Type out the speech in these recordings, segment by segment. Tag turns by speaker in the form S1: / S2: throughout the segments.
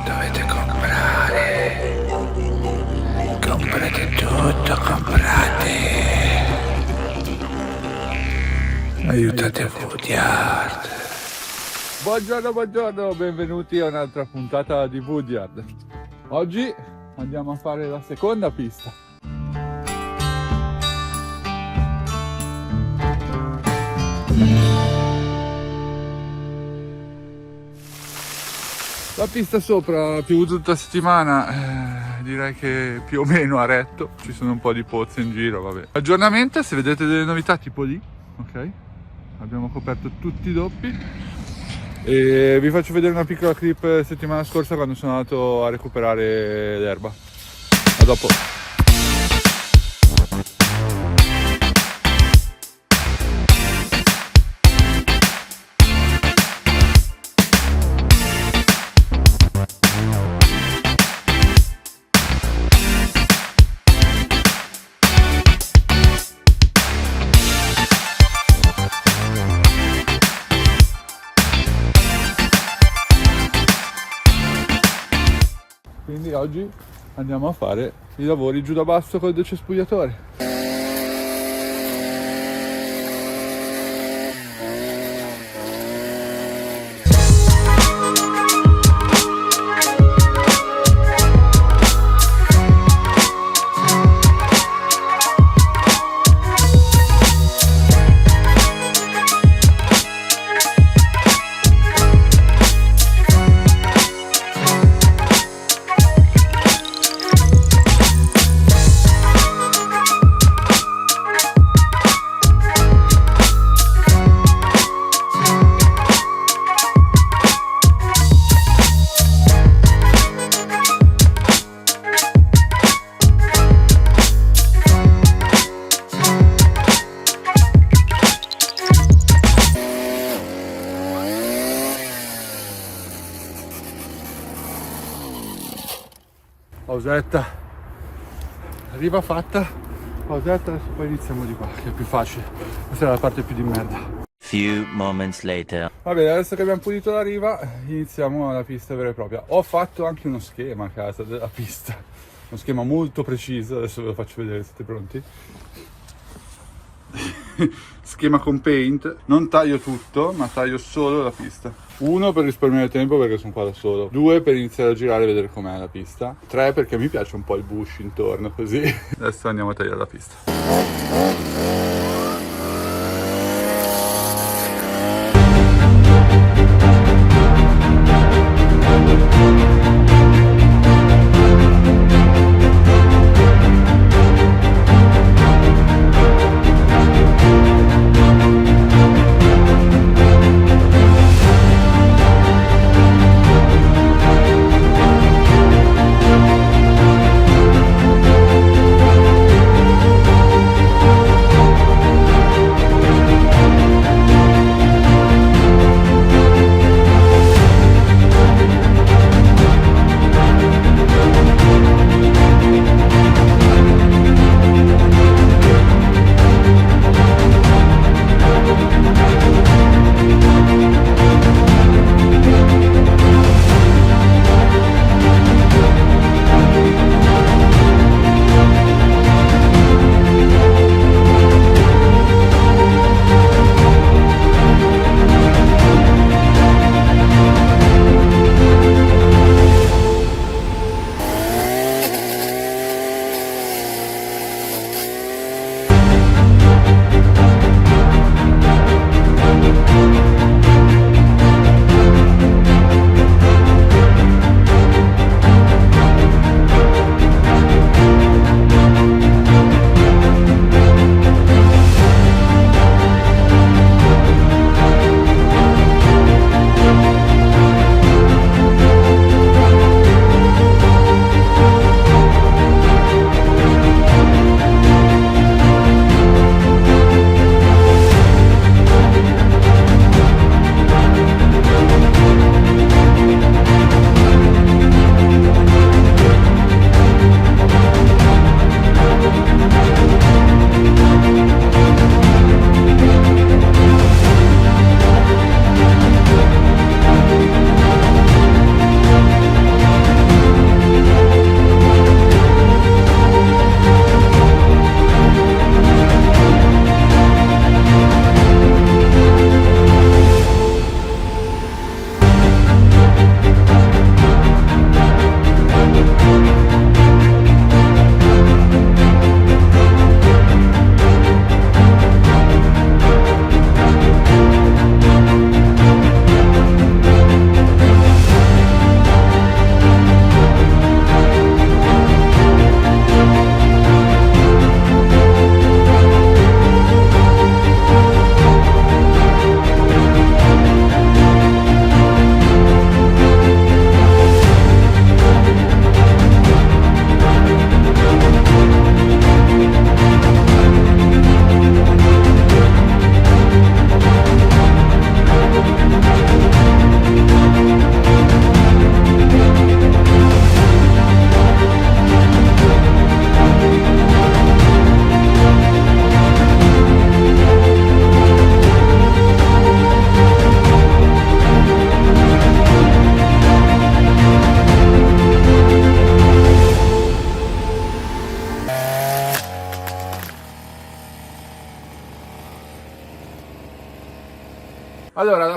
S1: Dovete comprare. Comprate tutto, comprate. Aiutate Woodyard.
S2: Buongiorno, benvenuti a un'altra puntata di Woodyard. Oggi andiamo a fare la seconda pista. La pista sopra ha piovuto tutta la settimana, direi che più o meno ha retto, ci sono un po' di pozze in giro, vabbè. Aggiornamento, se vedete delle novità tipo lì, ok? Abbiamo coperto tutti i doppi e vi faccio vedere una piccola clip settimana scorsa quando sono andato a recuperare l'erba. A dopo. Quindi oggi andiamo a fare i lavori giù da basso col decespugliatore. Pausetta, riva fatta, pausetta, adesso poi iniziamo di qua, che è più facile. Questa è la parte più di merda.
S3: Few moments later.
S2: Va bene, adesso che abbiamo pulito la riva, iniziamo la pista vera e propria. Ho fatto anche uno schema a casa della pista, uno schema molto preciso, adesso ve lo faccio vedere, siete pronti? Schema con paint, non taglio tutto, ma taglio solo la pista. 1 per risparmiare tempo perché sono qua da solo. 2 per iniziare a girare e vedere com'è la pista. 3 perché mi piace un po' il bush intorno così. Adesso andiamo a tagliare la pista.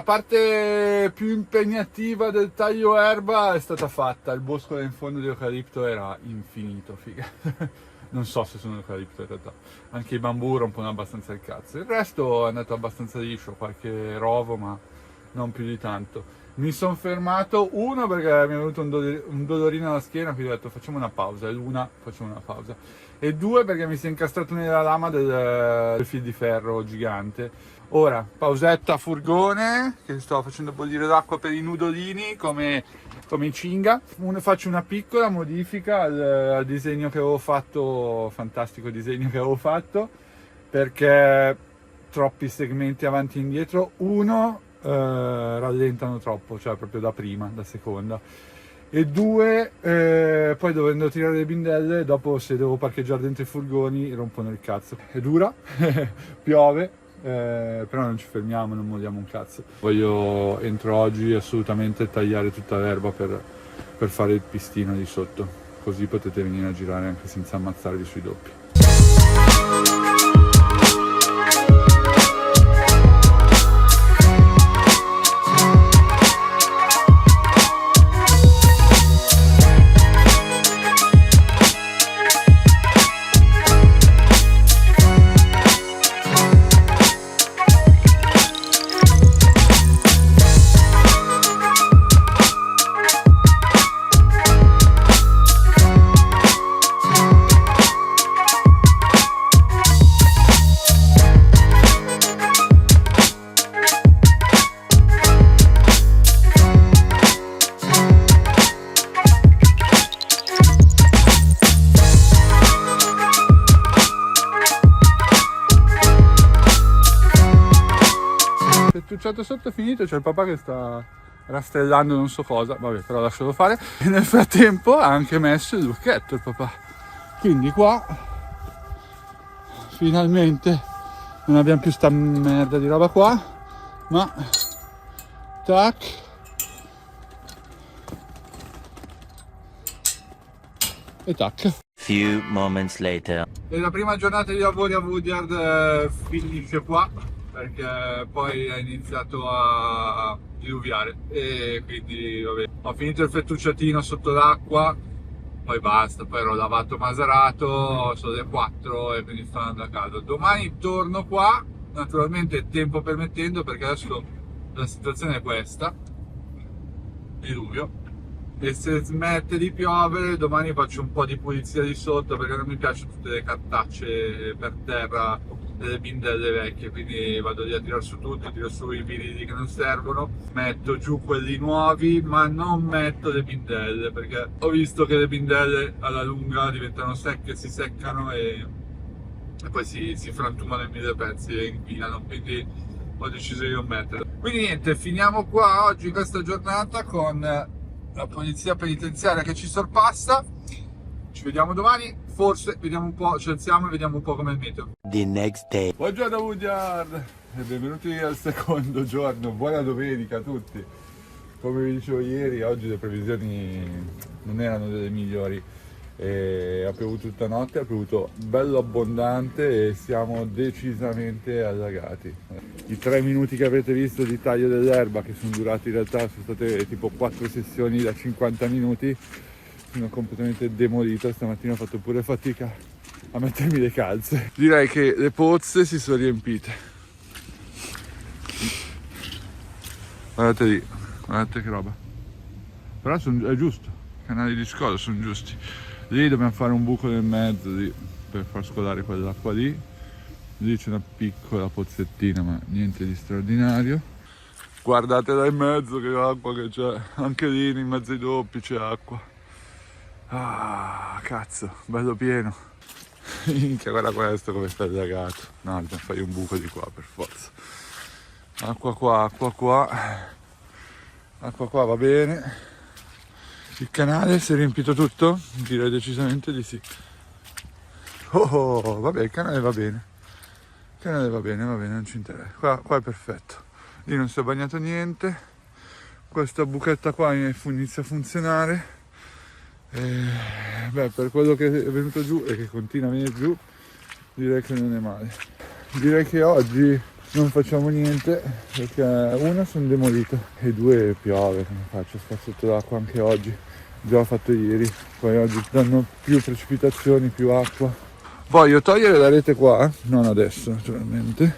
S2: parte più impegnativa del taglio erba è stata fatta, il bosco là in fondo di eucalipto era infinito, figa. Non so se sono eucalipto in realtà, anche i bambù rompono abbastanza il cazzo, il resto è andato abbastanza liscio, qualche rovo ma non più di tanto. Mi sono fermato, uno perché mi è venuto un dolorino alla schiena, quindi ho detto facciamo una pausa, facciamo una pausa, e due perché mi si è incastrato nella lama del fil di ferro gigante. Ora, pausetta furgone, che sto facendo bollire l'acqua per i nudolini come i cinga. Faccio una piccola modifica al disegno che avevo fatto, fantastico disegno che avevo fatto, perché troppi segmenti avanti e indietro, uno rallentano troppo, cioè proprio da prima, da seconda, e due poi dovendo tirare le bindelle, dopo se devo parcheggiare dentro i furgoni rompono il cazzo. È dura, piove, però non ci fermiamo, non molliamo un cazzo. Voglio entro oggi assolutamente tagliare tutta l'erba per fare il pistino di sotto, così potete venire a girare anche senza ammazzarvi sui doppi. Fettucciato sotto è finito, c'è il papà che sta rastellando non so cosa, vabbè, però lascialo fare. E nel frattempo ha anche messo il lucchetto il papà, quindi qua finalmente non abbiamo più sta merda di roba qua, ma tac e tac.
S3: Few moments later.
S2: E la prima giornata di lavori a Woodyard finisce qua, perché poi è iniziato a diluviare e quindi vabbè, ho finito il fettucciatino sotto l'acqua, poi basta, poi ero lavato maserato, sono le 4 e quindi sto andando a casa. Domani torno qua, naturalmente tempo permettendo, perché adesso la situazione è questa, diluvio, e se smette di piovere domani faccio un po' di pulizia di sotto, perché non mi piacciono tutte le cartacce per terra delle bindelle vecchie, quindi vado lì a tirar su tutto, tiro su i vinili che non servono, metto giù quelli nuovi, ma non metto le bindelle, perché ho visto che le bindelle alla lunga diventano secche, si seccano e poi si frantumano in mille pezzi e inquinano, quindi ho deciso di non metterle. Quindi niente, finiamo qua oggi questa giornata con la polizia penitenziaria che ci sorpassa. Ci vediamo domani, forse vediamo un po', ci alziamo e vediamo un po' come il meteo.
S3: The next day.
S2: Buongiorno Woodyard e benvenuti al secondo giorno, buona domenica a tutti. Come vi dicevo ieri, oggi le previsioni non erano delle migliori. Ha piovuto tutta notte, ha piovuto bello abbondante e siamo decisamente allagati. I 3 minuti che avete visto di taglio dell'erba, che sono durati in realtà, sono state tipo 4 sessioni da 50 minuti, sono completamente demolito. Stamattina ho fatto pure fatica a mettermi le calze. Direi che le pozze si sono riempite. Guardate lì, guardate che roba. Però è giusto, i canali di scola sono giusti. Lì dobbiamo fare un buco nel mezzo lì, per far scolare quell'acqua lì. Lì c'è una piccola pozzettina, ma niente di straordinario. Guardate là in mezzo che acqua che c'è, anche lì in mezzo ai doppi c'è acqua. Ah, cazzo, bello pieno. Minchia, guarda questo come sta allagato. No, dobbiamo fare un buco di qua per forza. Acqua qua, acqua qua. Acqua qua va bene. Il canale si è riempito tutto? Direi decisamente di sì. Oh, vabbè, il canale va bene. Il canale va bene, non ci interessa. Qua è perfetto. Lì non si è bagnato niente. Questa buchetta qua inizia a funzionare. Beh, per quello che è venuto giù e che continua a venire giù, direi che non è male. Direi che oggi non facciamo niente perché una sono demolito e due piove, come faccio? Sta sotto l'acqua anche oggi, già l'ho fatto ieri, poi oggi danno più precipitazioni, più acqua. Voglio togliere la rete qua, non adesso naturalmente,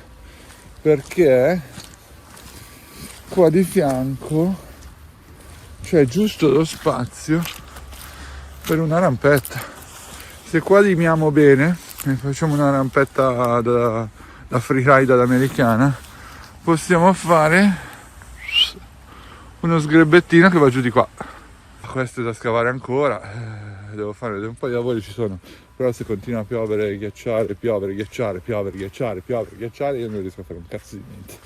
S2: perché qua di fianco c'è giusto lo spazio per una rampetta. Se qua limiamo bene e facciamo una rampetta da freeride all'americana, possiamo fare uno sgrebbettino che va giù di qua. Questo è da scavare ancora, devo fare un po' di lavori, ci sono, però se continua a piovere, ghiacciare, piovere, ghiacciare, piovere, ghiacciare, piovere, ghiacciare, io non riesco a fare un cazzo di niente.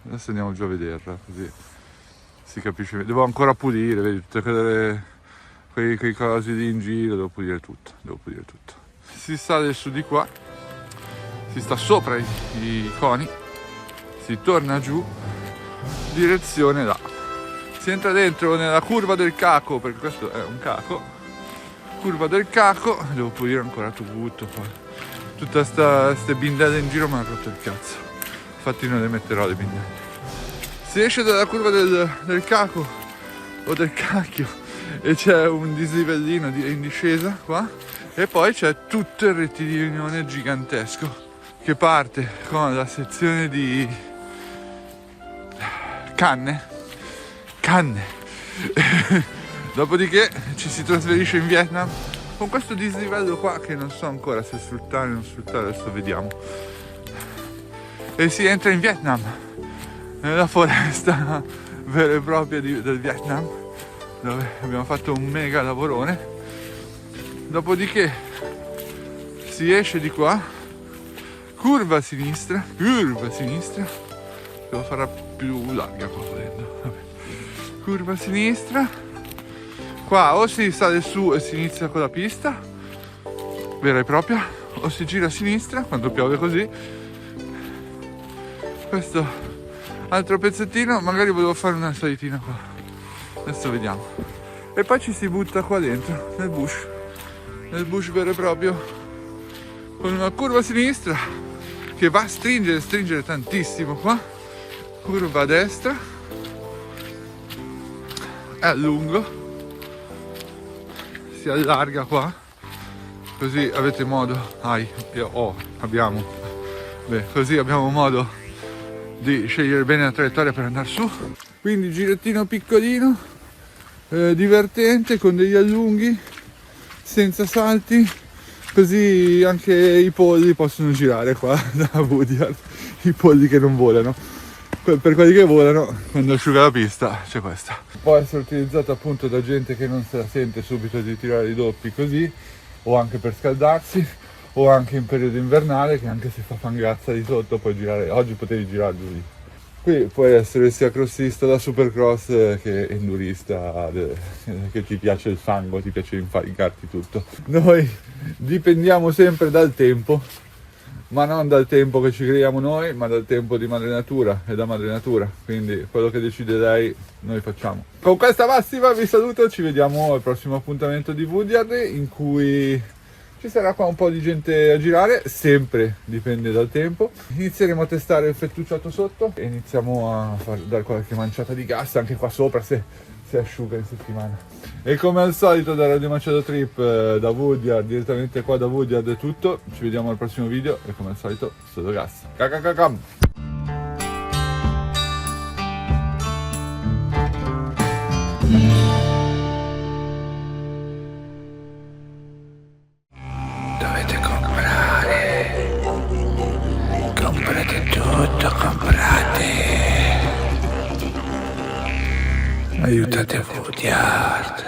S2: Adesso andiamo giù a vederla, così si capisce. Devo ancora pulire, vedi, tutte quei cosi lì in giro, devo pulire tutto. Si sale su di qua, si sta sopra i coni, si torna giù, direzione là. Si entra dentro nella curva del caco, perché questo è un caco, curva del caco, devo pulire ancora tutto, poi tutta ste bindelle in giro mi hanno rotto il cazzo, infatti non le metterò le bindelle. Si esce dalla curva del caco o del cacchio e c'è un dislivello in discesa qua e poi c'è tutto il rettilineo gigantesco che parte con la sezione di canne. Dopodiché ci si trasferisce in Vietnam con questo dislivello qua che non so ancora se sfruttare o non sfruttare, adesso vediamo, e si entra in Vietnam, nella foresta vera e propria del Vietnam, dove abbiamo fatto un mega lavorone. Dopodiché si esce di qua, curva a sinistra, devo farla più larga qua volendo, vabbè. Curva a sinistra, qua o si sale su e si inizia con la pista vera e propria, o si gira a sinistra quando piove così. Questo altro pezzettino, magari volevo fare una salitina qua, adesso vediamo, e poi ci si butta qua dentro nel bush vero e proprio, con una curva a sinistra che va a stringere tantissimo qua, curva a destra, è lungo, si allarga qua, così avete modo, così abbiamo modo di scegliere bene la traiettoria per andare su. Quindi girettino piccolino, divertente, con degli allunghi, senza salti, così anche i polli possono girare qua da Woodyard, i polli che non volano. Per quelli che volano, quando asciuga la pista c'è questa. Può essere utilizzata appunto da gente che non se la sente subito di tirare i doppi così, o anche per scaldarsi, o anche in periodo invernale, che anche se fa fangazza di sotto puoi girare. Oggi potevi girare lì. Qui puoi essere sia crossista da supercross che endurista, che ti piace il fango, ti piace infarcarti tutto. Noi dipendiamo sempre dal tempo, ma non dal tempo che ci creiamo noi, ma dal tempo di madre natura e da madre natura, quindi quello che decide lei noi facciamo. Con questa massima vi saluto, ci vediamo al prossimo appuntamento di Woodyard, in cui ci sarà qua un po' di gente a girare, sempre dipende dal tempo. Inizieremo a testare il fettucciato sotto e iniziamo a dare qualche manciata di gas anche qua sopra se asciuga in settimana. E come al solito da Radio Macedo Trip, da Woodyard, direttamente qua da Woodyard è tutto. Ci vediamo al prossimo video e come al solito solo gas. Cacacacam!
S1: Dovete comprate tutto, comprate. Aiutate Woodyard.